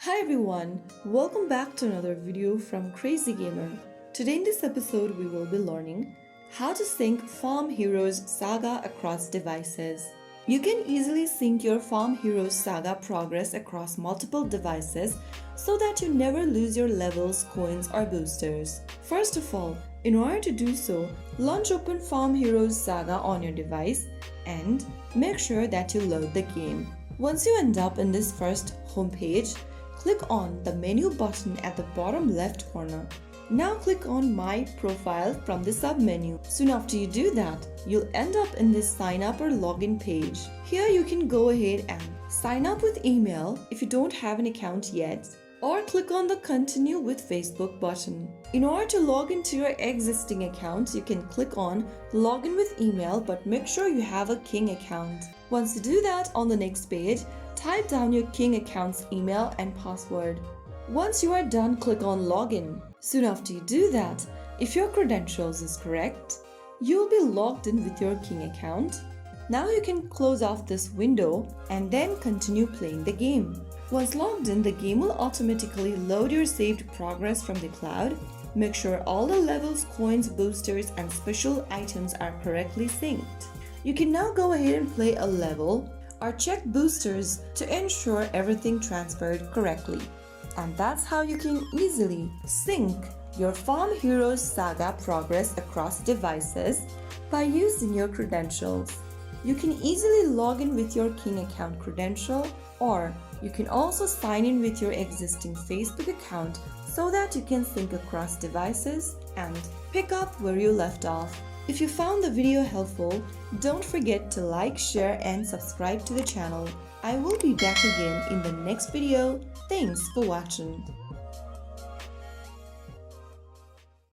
Hi everyone, welcome back to another video from Crazy Gamer. Today in this episode we will be learning how to sync Farm Heroes Saga across devices. You can easily sync your Farm Heroes Saga progress across multiple devices so that you never lose your levels, coins or boosters. First of all, in order to do so, launch open Farm Heroes Saga on your device and make sure that you load the game. Once you end up in this first homepage, click on the menu button at the bottom left corner. Now click on My Profile from the submenu. Soon after you do that, you'll end up in this sign up or login page. Here you can go ahead and sign up with email if you don't have an account yet, or click on the Continue with Facebook button. In order to log into your existing account, you can click on Login with email, but make sure you have a King account. Once you do that, on the next page, type down your King account's email and password. Once you are done, click on Login. Soon after you do that, if your credentials is correct, you'll be logged in with your King account. Now you can close off this window and then continue playing the game. Once logged in, the game will automatically load your saved progress from the cloud. Make sure all the levels, coins, boosters, and special items are correctly synced. You can now go ahead and play a level or check boosters to ensure everything transferred correctly. And that's how you can easily sync your Farm Heroes Saga progress across devices by using your credentials. You can easily log in with your King account credential, or you can also sign in with your existing Facebook account so that you can sync across devices and pick up where you left off. If you found the video helpful, don't forget to like, share and subscribe to the channel. I will be back again in the next video. Thanks for watching.